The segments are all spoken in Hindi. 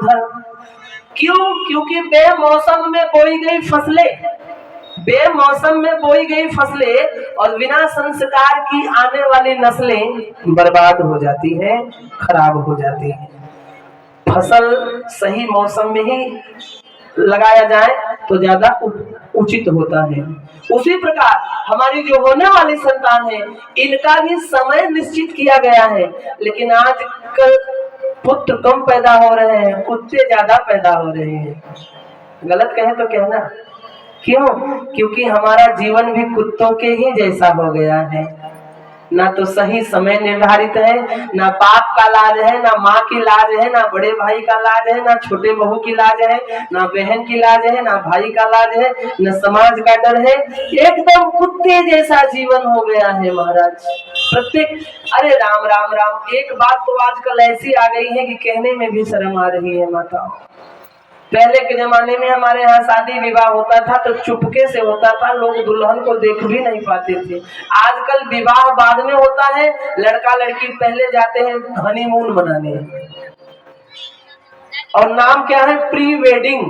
क्यों? क्योंकि बेमौसम में बोई गई फसलें, बेमौसम में बोई गई फसलें और बिना संस्कार की आने वाली नस्लें बर्बाद हो जाती हैं, खराब हो जाती हैं। फसल सही मौसम में ही लगाया जाए तो ज्यादा उचित होता है। उसी प्रकार हमारी जो होने वाली संतान है, इनका भी समय निश्चित किया गया है, लेकिन आजकल पुत्र कम पैदा हो रहे हैं, कुत्ते ज्यादा पैदा हो रहे हैं। गलत कहे तो कहना। क्यों? क्योंकि हमारा जीवन भी कुत्तों के ही जैसा हो गया है। ना तो सही समय निर्धारित है, ना बाप का लाज है, ना माँ की लाज है, ना बड़े भाई का लाज है, ना छोटे बहू की लाज है, ना बहन की लाज है, ना भाई का लाज है, न समाज का डर है। एकदम कुत्ते जैसा जीवन हो गया है महाराज। प्रत्येक अरे राम राम राम। एक बात तो आजकल ऐसी आ गई है कि कहने में भी शर्म आ रही है माताओं। पहले के जमाने में हमारे यहाँ शादी विवाह होता था तो चुपके से होता था, लोग दुल्हन को देख भी नहीं पाते थे। आजकल विवाह बाद में होता है, लड़का लड़की पहले जाते हैं हनीमून मनाने, और नाम क्या है? Pre wedding.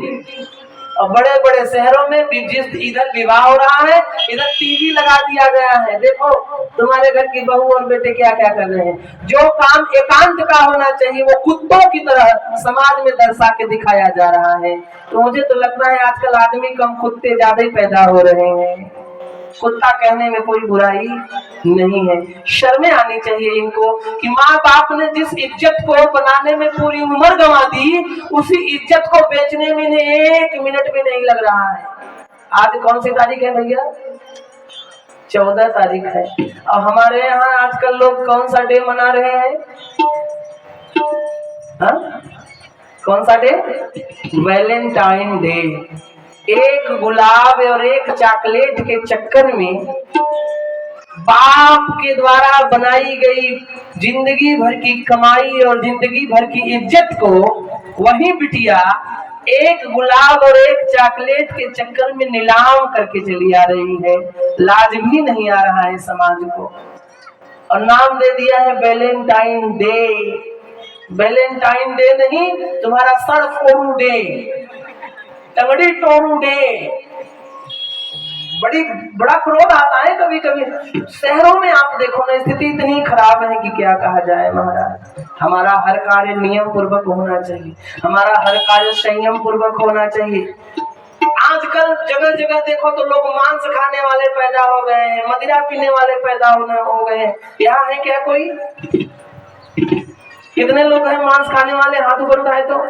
और बड़े बड़े शहरों में जिस इधर विवाह हो रहा है, इधर टीवी लगा दिया गया है, देखो तुम्हारे घर की बहू और बेटे क्या क्या कर रहे हैं। जो काम एकांत का होना चाहिए वो कुत्तों की तरह समाज में दर्शा के दिखाया जा रहा है। तो मुझे तो लगता है आजकल आदमी कम, कुत्ते ज्यादा ही पैदा हो रहे हैं। कुत्ता कहने में कोई बुराई नहीं है। शर्में आनी चाहिए इनको कि माँ बाप ने जिस इज्जत को बनाने में पूरी उम्र गंवा दी, उसी इज्जत को बेचने में एक मिनट भी नहीं लग रहा है। आज कौन सी तारीख है भैया? 14 तारीख है। और हमारे यहाँ आजकल लोग कौन सा डे मना रहे हैं? हाँ? कौन सा डे? Valentine day. एक गुलाब और एक चॉकलेट के चक्कर में बाप के द्वारा बनाई गई जिंदगी भर की कमाई और जिंदगी भर की इज्जत को वही बिटिया एक गुलाब और एक चॉकलेट के चक्कर में नीलाम करके चली आ रही है। लाज भी नहीं आ रहा है समाज को, और नाम दे दिया है वैलेंटाइन डे। वैलेंटाइन डे नहीं, तुम्हारा सर फोड़ू डे, तगड़ी टोरू डे। बड़ा क्रोध आता है कभी कभी। शहरों में आप देखो ना, स्थिति इतनी खराब है कि क्या कहा जाए महाराज। हमारा हर कार्य नियम पूर्वक होना चाहिए, हमारा हर कार्य संयम पूर्वक होना चाहिए। आजकल जगह जगह देखो तो लोग मांस खाने वाले पैदा हो गए हैं, मदिरा पीने वाले पैदा हो गए हैं। यहाँ है क्या कोई? कितने लोग हैं मांस खाने वाले? हाथ ऊपर उठाए तो।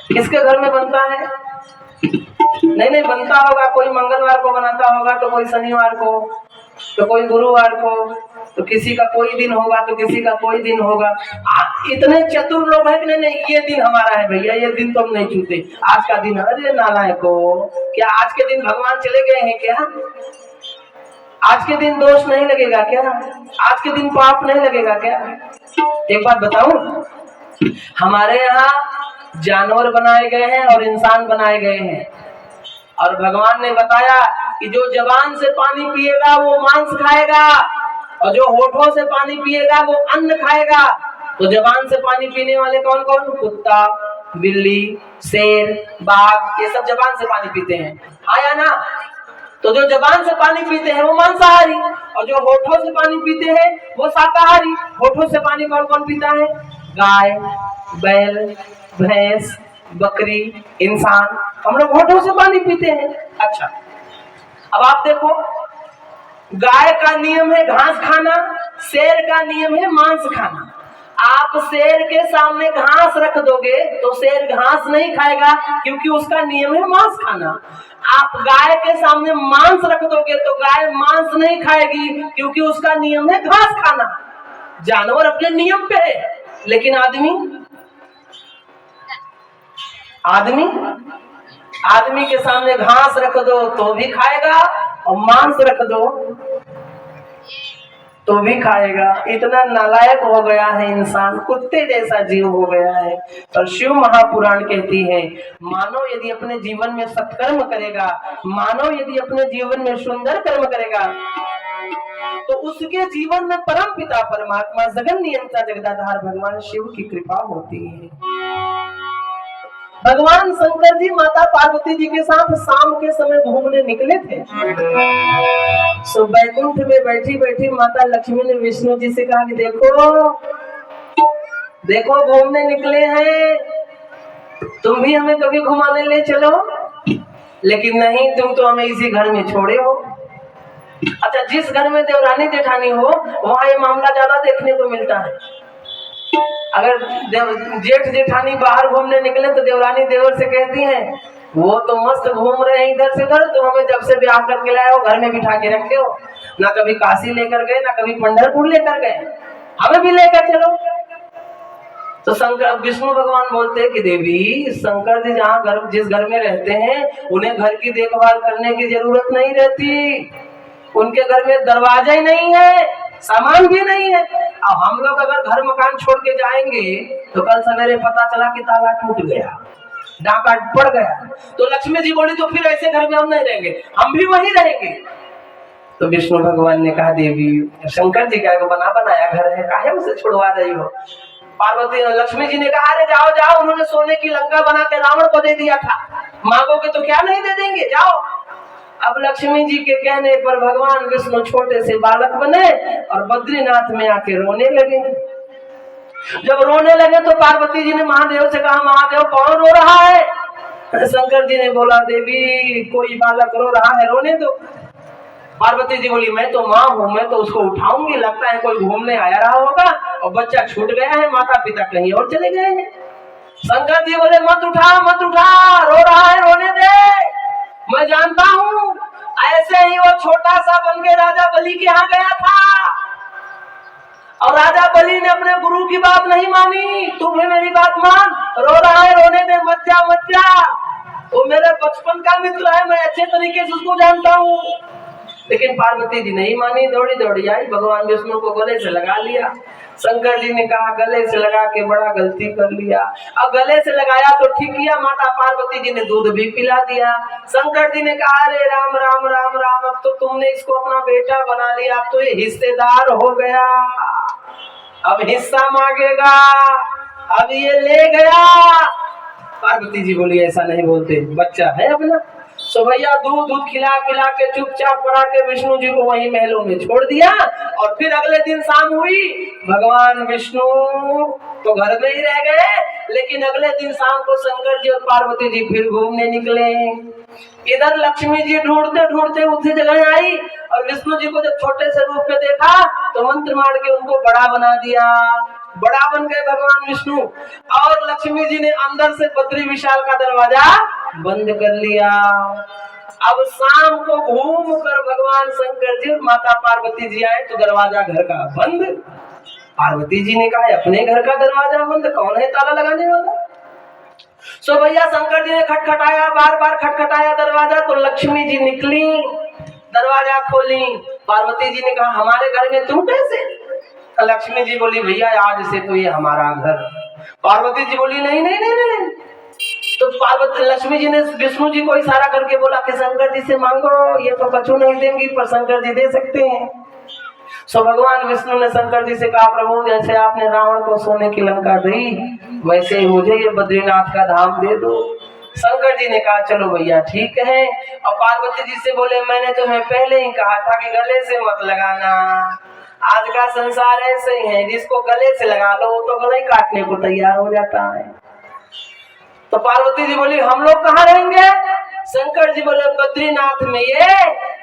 किसके घर में बनता है? नहीं बनता होगा, कोई मंगलवार को बनाता होगा, तो कोई शनिवार को, तो कोई गुरुवार को, तो किसी का कोई दिन होगा, तो किसी का कोई दिन होगा। इतने चतुर लोग हैं कि नहीं ये दिन हमारा है भैया, ये दिन तो हम नहीं छूते, आज का दिन। अरे नालायको, क्या आज के दिन भगवान चले गए हैं क्या? आज के दिन दोष नहीं लगेगा क्या? आज के दिन पाप नहीं लगेगा क्या? एक बात बताऊं, हमारे यहाँ जानवर बनाए गए हैं और इंसान बनाए गए हैं, और भगवान ने बताया कि जो जबान से पानी पिएगा वो मांस खाएगा, और जो होठों से पानी पिएगा वो अन्न खाएगा। तो जबान से पानी पीने वाले कौन कौन? कुत्ता, बिल्ली, शेर, बाघ, ये सब जबान से पानी पीते हैं, हाँ या ना? तो जो जबान से पानी पीते हैं वो मांसाहारी, और जो होठों से पानी पीते हैं वो शाकाहारी। होठों से पानी कौन कौन पीता है? गाय, बैल, भैंस, बकरी, इंसान, हम लोग होठों से पानी पीते हैं। अच्छा, अब आप देखो, गाय का नियम है घास खाना, शेर का नियम है मांस खाना। आप शेर के सामने घास रख दोगे तो शेर घास नहीं खाएगा, क्योंकि उसका नियम है मांस खाना। आप गाय के सामने मांस रख दोगे तो गाय मांस नहीं खाएगी, क्योंकि उसका नियम है घास खाना। जानवर अपने नियम पे है, लेकिन आदमी के सामने घास रख दो तो भी खाएगा, और मांस रख दो तो भी खाएगा। इतना नालायक हो गया है इंसान, कुत्ते जैसा जीव हो गया है। और शिव महापुराण कहती है, मानव यदि अपने जीवन में सत्कर्म करेगा, मानव यदि अपने जीवन में सुंदर कर्म करेगा, तो उसके जीवन में परम पिता परमात्मा जगन नियंता जगदाधार भगवान शिव की कृपा होती है। भगवान शंकर जी माता पार्वती जी के साथ शाम के समय घूमने निकले थे। सो बैकुंठ में बैठी बैठी माता लक्ष्मी ने विष्णु जी से कहा कि देखो देखो घूमने निकले हैं, तुम भी हमें कभी घुमाने ले चलो। लेकिन नहीं, तुम तो हमें इसी घर में छोड़े हो। अच्छा, जिस घर में देवरानी जेठानी हो वहां ये मामला ज्यादा देखने को मिलता है। अगर जेठ जेठानी बाहर घूमने निकले तो देवरानी देवर से कहती है वो तो मस्त घूम रहे हैं इधर से उधर, तुम हमें जब से ब्याह करके लाए हो घर में बिठा के रखे हो, ना कभी काशी लेकर गए ना कभी पंढरपुर लेकर गए, हमें भी लेकर चलो। तो शंकर विष्णु भगवान बोलते हैं कि देवी, शंकर जी जहाँ जिस घर में रहते हैं उन्हें घर की देखभाल करने की जरूरत नहीं रहती। उनके घर में दरवाजा ही नहीं है, सामान भी नहीं है। अब हम लोग अगर घर मकान छोड़ के जाएंगे तो कल सवेरे पता चला कि ताला टूट गया, डाका पड़ गया, तो लक्ष्मी जी बोली तो फिर ऐसे घर में हम नहीं रहेंगे, हम भी वहीं रहेंगे। तो विष्णु भगवान ने कहा देवी, शंकर जी का बना बनाया घर है, काहे उसे छुड़वा रही हो। पार्वती लक्ष्मी जी ने कहा अरे जाओ जाओ, उन्होंने सोने की लंका बना के रावण को दे दिया था, मांगोगे तो क्या नहीं दे देंगे, जाओ। अब लक्ष्मी जी के कहने पर भगवान विष्णु छोटे से बालक बने और बद्रीनाथ में आके रोने लगे। जब रोने लगे तो पार्वती जी ने महादेव से कहा महादेव कौन रो रहा है। शंकर जी ने बोला देवी कोई बालक रो रहा है, रोने दो। पार्वती जी बोली मैं तो माँ हूँ, मैं तो उसको उठाऊंगी, लगता है कोई घूमने आया रहा होगा और बच्चा छूट गया है, माता पिता कहीं और चले गए हैं। शंकर जी बोले मत उठा मत उठा, रो रहा है रोने दे, मैं जानता हूँ ऐसे ही वो छोटा सा बन के राजा बलि के यहाँ गया था और राजा बलि ने अपने गुरु की बात नहीं मानी, तू भी मेरी बात मान, रो रहा है रोने दे, मत जा मत जा, वो मेरे बचपन का मित्र है, मैं अच्छे तरीके से उसको जानता हूँ। लेकिन पार्वती जी नहीं मानी, दौड़ी दौड़ी आई, भगवान विष्णु को गले से लगा लिया। शंकर जी ने कहा गले से लगा के बड़ा गलती कर लिया। अब गले से लगाया तो ठीक किया, माता पार्वती जी ने दूध भी पिला दिया। शंकर जी ने कहा अरे राम राम राम राम, अब तो तुमने इसको अपना बेटा बना लिया, अब तो ये हिस्सेदार हो गया, अब हिस्सा मांगेगा, अब ये ले गया। पार्वती जी बोली ऐसा नहीं बोलते, बच्चा है अपना। तो भैया दूध दूध खिला पिला के चुपचाप करा के विष्णु जी को वहीं महलों में छोड़ दिया। और फिर अगले दिन शाम हुई, भगवान विष्णु तो घर में ही रह गए, लेकिन अगले दिन शाम को शंकर जी और पार्वती जी फिर घूमने निकले। इधर लक्ष्मी जी ढूंढते ढूंढते उसी जगह आई और विष्णु जी को जब छोटे से रूप में देखा तो मंत्र मार के उनको बड़ा बना दिया, बड़ा बन गए भगवान विष्णु। और लक्ष्मी जी ने अंदर से बद्री विशाल का दरवाजा बंद कर लिया। अब शाम को घूम कर भगवान शंकर जी और माता पार्वती जी आए तो दरवाजा घर का बंद। पार्वती जी ने कहा अपने घर का दरवाजा बंद, कौन है ताला लगाने वाला। सो भैया शंकर जी ने खटखटाया, बार बार खटखटाया दरवाजा, तो लक्ष्मी जी निकली, दरवाजा खोली। पार्वती जी ने कहा हमारे घर में तुम कैसे। लक्ष्मी जी बोली भैया आज से तो ये हमारा घर। पार्वती जी बोली नहीं नहीं नहीं नहीं। तो पार्वती लक्ष्मी जी ने विष्णु जी को इशारा करके बोला कि शंकर जी से मांगो, ये तो कछु नहीं देंगी पर शंकर जी दे सकते हैं। सो भगवान विष्णु ने शंकर जी से कहा प्रभु जैसे आपने रावण को सोने की लंका दी वैसे ही मुझे ये बद्रीनाथ का धाम दे दो। शंकर जी ने कहा चलो भैया ठीक है। और पार्वती जी से बोले मैंने तुम्हें पहले ही कहा था कि गले से मत लगाना, आज का संसार ऐसे ही है, जिसको गले से लगा लो तो गले काटने को तैयार हो जाता है। तो पार्वती जी बोली हम लोग कहाँ रहेंगे। शंकर जी बोले बद्रीनाथ में ये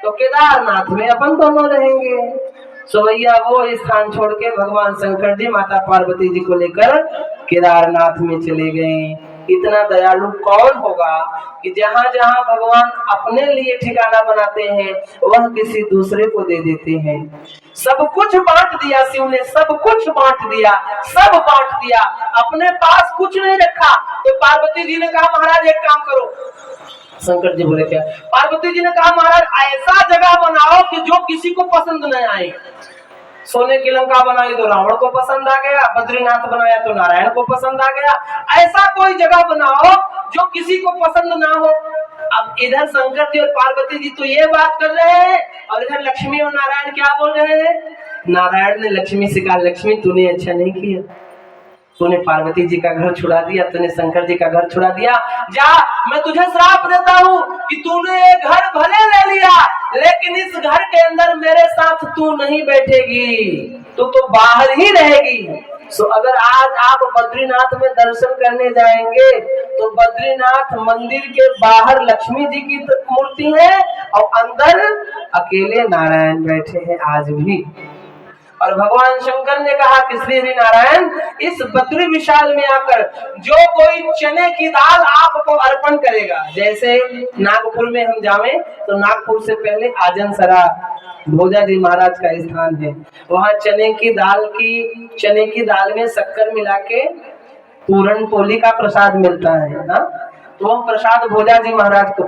तो केदारनाथ में अपन दोनों रहेंगे। सो भैया वो स्थान छोड़ के भगवान शंकर जी माता पार्वती जी को लेकर केदारनाथ में चले गए। इतना दयालु कौन होगा कि जहाँ जहाँ भगवान अपने लिए ठिकाना बनाते हैं वह किसी दूसरे को दे देते हैं। सब कुछ बांट दिया शिव ने, सब कुछ बांट दिया, सब बांट दिया, अपने पास कुछ नहीं रखा। तो पार्वती जी ने कहा महाराज एक काम करो। शंकर जी बोले क्या। पार्वती जी ने कहा महाराज ऐसा जगह बनाओ कि जो किसी को पसंद न आए। सोने की लंका बनाई तो रावण को पसंद आ गया, बद्रीनाथ बनाया तो नारायण को पसंद आ गया। ऐसा कोई जगह बनाओ जो किसी को पसंद ना हो। अब इधर शंकर जी और पार्वती जी तो ये बात कर रहे हैं और इधर लक्ष्मी और नारायण क्या बोल रहे हैं? नारायण ने लक्ष्मी से कहा, लक्ष्मी तूने अच्छा नहीं किया, तूने पार्वती जी का घर छुड़ा दिया, तूने शंकर जी का घर छुड़ा दिया। जा, मैं तुझे श्राप देता हूँ कि तूने ये घर भले ले लिया, लेकिन इस घर के अंदर मेरे साथ तू नहीं बैठेगी, तू तो बाहर ही रहेगी। सो अगर आज आप बद्रीनाथ में दर्शन करने जाएंगे तो बद्रीनाथ मंदिर के बाहर लक्ष्मी जी की मूर्ति है और अंदर अकेले नारायण बैठे हैं आज भी। और भगवान शंकर ने कहा कि श्री हरि नारायण, इस बद्री विशाल में आकर जो कोई चने की दाल आपको अर्पण करेगा, जैसे नागपुर में हम जावें तो नागपुर से पहले आजनसरा भोजा जी महाराज का स्थान है, वहाँ चने की दाल में शक्कर मिला के पूरन पोली का प्रसाद मिलता है ना, तो वह प्रसाद भोजा जी महाराज को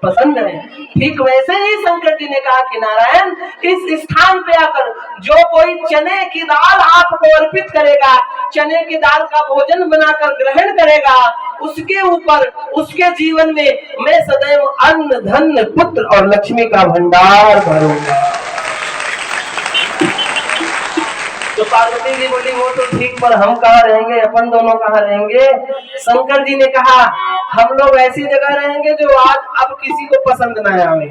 पसंद है। ठीक वैसे ही शंकर जी ने कहा कि नारायण, इस स्थान पे आकर जो कोई चने की दाल आपको अर्पित करेगा, चने की दाल का भोजन बनाकर ग्रहण करेगा, उसके ऊपर उसके जीवन में मैं सदैव अन्न धन पुत्र और लक्ष्मी का भंडार भरूंगा। तो पार्वती जी बोली, वो तो ठीक, पर हम कहाँ रहेंगे, अपन दोनों कहाँ रहेंगे? शंकर जी ने कहा, हम लोग ऐसी जगह रहेंगे जो आज अब किसी को पसंद न आवे।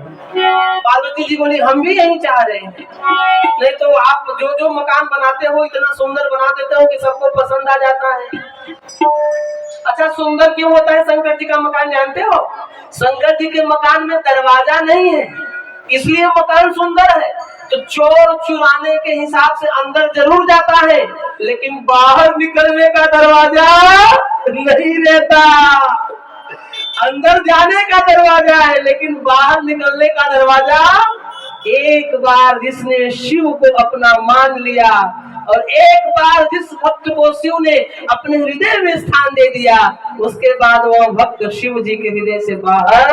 पार्वती जी बोली, हम भी यही चाह रहे हैं, नहीं तो आप जो मकान बनाते हो इतना सुंदर बना देते हो कि सबको पसंद आ जाता है। अच्छा, सुंदर क्यों होता है शंकर जी का मकान जानते हो? शंकर जी के मकान में दरवाजा नहीं है, इसलिए मकान सुंदर है। तो चोर चुराने के हिसाब से अंदर जरूर जाता है, लेकिन बाहर निकलने का दरवाजा नहीं रहता। अंदर जाने का दरवाजा है, लेकिन बाहर निकलने का दरवाजा। एक बार जिसने शिव को अपना मान लिया और एक बार जिस भक्त को शिव ने अपने हृदय में स्थान दे दिया, उसके बाद वह भक्त शिव जी के हृदय से बाहर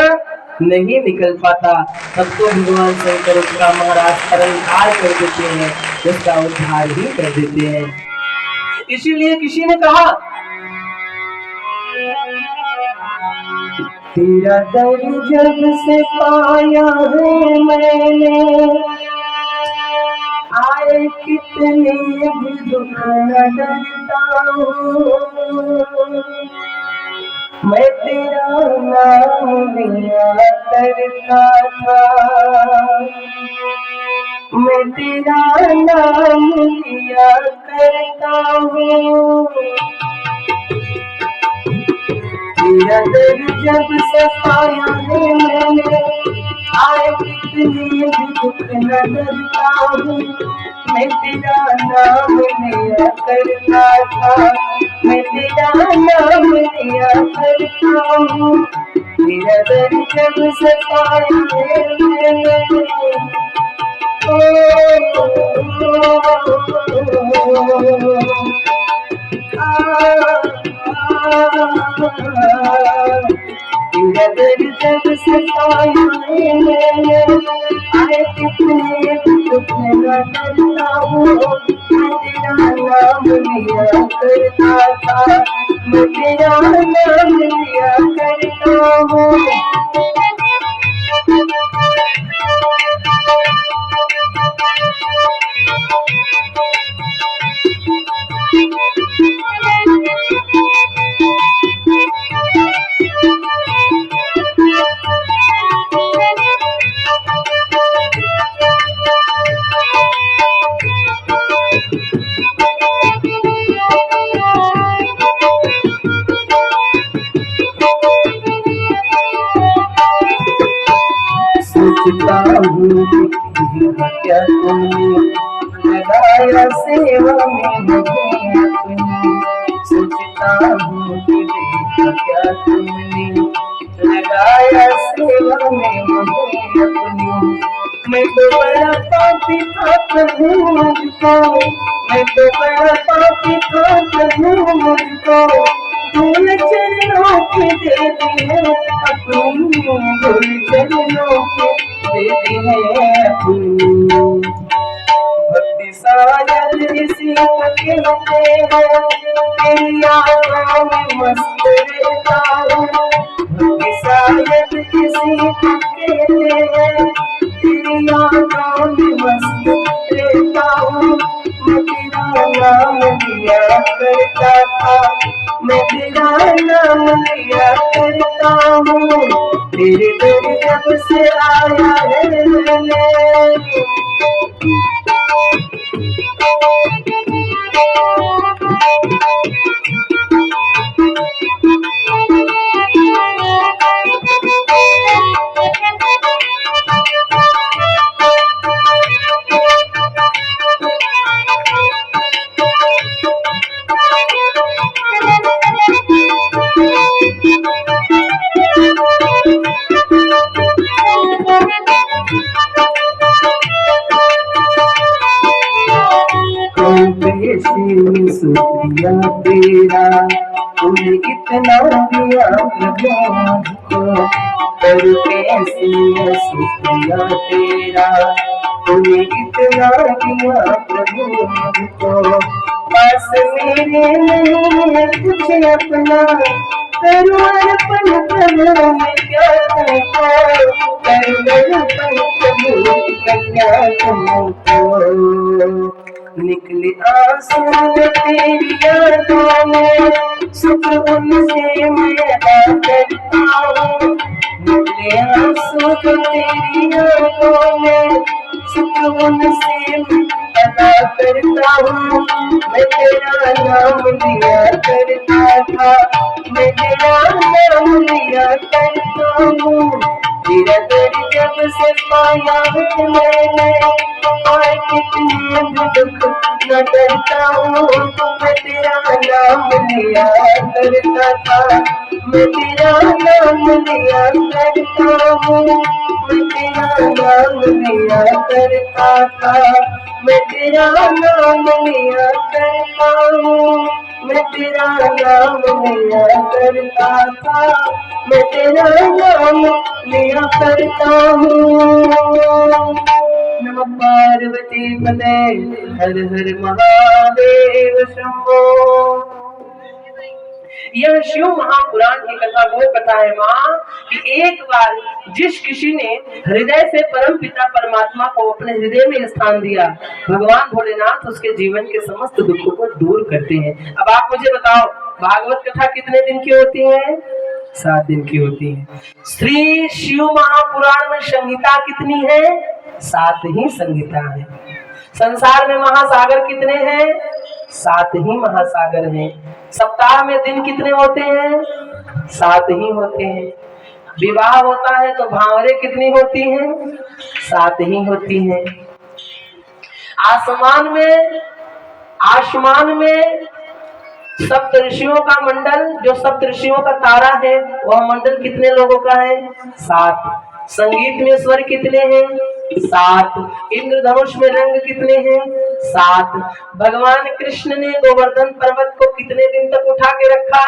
नहीं निकल पाता। तब तो भगवान शंकर उसका महाराज शरणकार कर देते हैं, उसका उद्धार ही कर देते हैं। इसीलिए किसी ने कहा, तेरा दर जब से पाया है मैंने, आए कितने भी दुख न डरता हूँ, मैं तेरा नाम लिया करता था, मैं तेरा नाम लिया करता हूँ। तेरा दर जब से पाया है मैंने, आए कितने भी दुख न डरता हूँ, मैं तेरा नाम लिया करता था, मैं तेरा नाम लिया करता हूँ। तेरा दर जब से पाया है मैंने, तेरा दर जब से पाया है मैंने, आए कितने दुख न डरता हूँ, मैं तेरा नाम लिया करता था, मैं तेरा नाम लिया करता हूँ। सोचता हूँ क्या तुमने लगाया सेवा में मुझे अपनी, सोचता हूँ क्या तुमने लगाया सेवा में मुझे अपनी। मैं तो बड़ा पापी था प्रभु मुझको, मैं तो बड़ा पापी था प्रभु मुझको, धूल चरणों के दे दी है अपनी, धूल चरणों के दे दी है अपनी। भक्ति शायद इसी को कहते हैं, तेरी आँखों में मस्त रहता हूँ। भक्ति शायद इसी को कहते हैं, तेरी यादों में मस्त रहता हूँ। मैं तेरा नाम लिया करता था, मैं तेरा नाम लिया करता हूँ। तेरे दर जब से आया है मैंने, शुक्रिया तेरा, तूने इतना दिया प्रभु मुझको। पर कैसे शुक्रिया तेरा, तूने इतना दिया प्रभु मुझको। पास मेरे नहीं है कुछ अपना, करूँ अर्पण प्रभु मैं क्या तुमको, करूँ अर्पण प्रभु मैं क्या तुमको। निकले आंसू जो तेरी यादों में, सुख उनसे मैं अदा करता हूँ। निकले आंसू जो तेरी यादों में, सुख उनसे मैं अदा करता हूँ। मैं तेरा नाम लिया करता था, मैं तेरा नाम लिया करता हूँ। तेरा दर जब से पाया है मैंने, और कितने दुख न डरता हूँ। मैं तेरा नाम लिया करता था, मैं तेरा नाम लिया करता हूँ। मैं तेरा नाम लिया करता था, मैं तेरा नाम लिया करता हूँ। मैं तेरा नाम लिया करता था, मैं तेरा नाम लिया करता हूँ। नमः पार्वती पते, हर हर महादेव शंभो। यह शिव महापुराण की कथा वो कथा है माँ कि एक बार जिस किसी ने हृदय से परम पिता परमात्मा को अपने हृदय में स्थान दिया, भगवान भोलेनाथ उसके जीवन के समस्त दुखों को दूर करते हैं। अब आप मुझे बताओ, भागवत कथा कितने दिन की होती है? 7 दिन की होती है। श्री शिव महापुराण में संहिता कितनी है? 7 ही संहिता है। संसार में महासागर कितने हैं? 7 ही महासागर हैं। सप्ताह में दिन कितने होते हैं? 7 ही होते हैं। विवाह होता है तो भावरे कितनी होती हैं? 7 ही होती हैं। आसमान में सप्तऋषियों का मंडल, जो सप्तऋषियों का तारा है, वह मंडल कितने लोगों का है? 7। संगीत में स्वर कितने हैं? 7। इंद्रधनुष में रंग कितने हैं? 7। भगवान कृष्ण ने गोवर्धन पर्वत को कितने दिन तक उठा के रखा?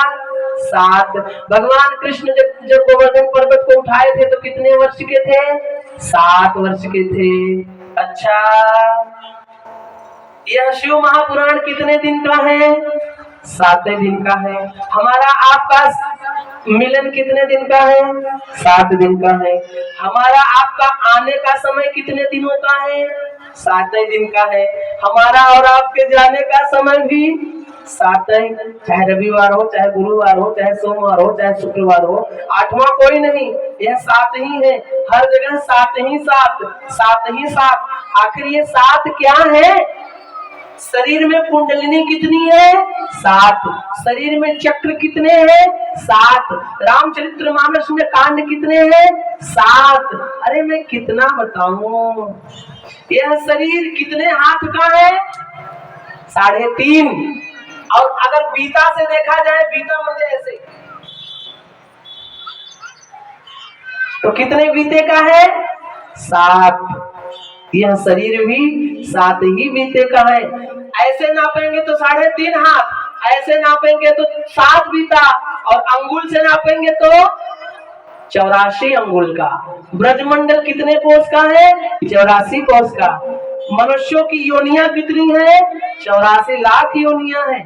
7। भगवान कृष्ण जब गोवर्धन पर्वत को उठाए थे तो कितने वर्ष के थे? 7 वर्ष के थे। अच्छा, यह शिव महापुराण कितने दिन का है? 7 दिन का है। हमारा आपका मिलन कितने दिन का है? 7 दिन का है। हमारा आपका आने का समय कितने दिनों का है? 7 दिन का है। हमारा और आपके जाने का समय भी 7 है। चाहे रविवार हो, चाहे गुरुवार हो, चाहे सोमवार हो, चाहे शुक्रवार हो, 8वां कोई नहीं, यह 7 ही है। हर जगह 7 ही 7, 7 ही 7। आखिर ये 7 क्या है? शरीर में कुंडलिनी कितनी है? 7। शरीर में चक्र कितने हैं? 7। रामचरितमानस में कांड कितने हैं? 7। अरे मैं कितना बताऊं। यह शरीर कितने हाथ का है? 3.5। और अगर बीता से देखा जाए, बीता मुझे ऐसे, तो कितने बीते का है? 7। यह शरीर भी 7 ही बीते का है। ऐसे नापेंगे तो 3.5 हाथ, ऐसे नापेंगे तो 7 बीता, और अंगुल से नापेंगे तो 84 अंगुल का। ब्रजमंडल कितने कोस का है? 84 कोस का। मनुष्यों की योनियां कितनी है? 84 लाख योनियां हैं।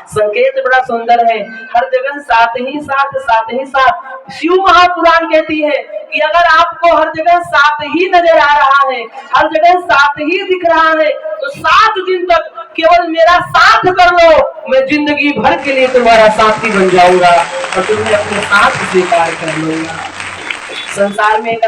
संकेत बड़ा सुंदर है, हर जगह साथ ही साथ, साथ ही साथ। शिव महापुराण कहती है कि अगर आपको हर जगह साथ ही नजर आ रहा है, हर जगह साथ ही दिख रहा है, तो 7 दिन तक केवल मेरा साथ कर लो, मैं जिंदगी भर के लिए तुम्हारा साथी बन जाऊंगा और तुम्हें अपने साथ स्वीकार कर लूंगा। संसार में एक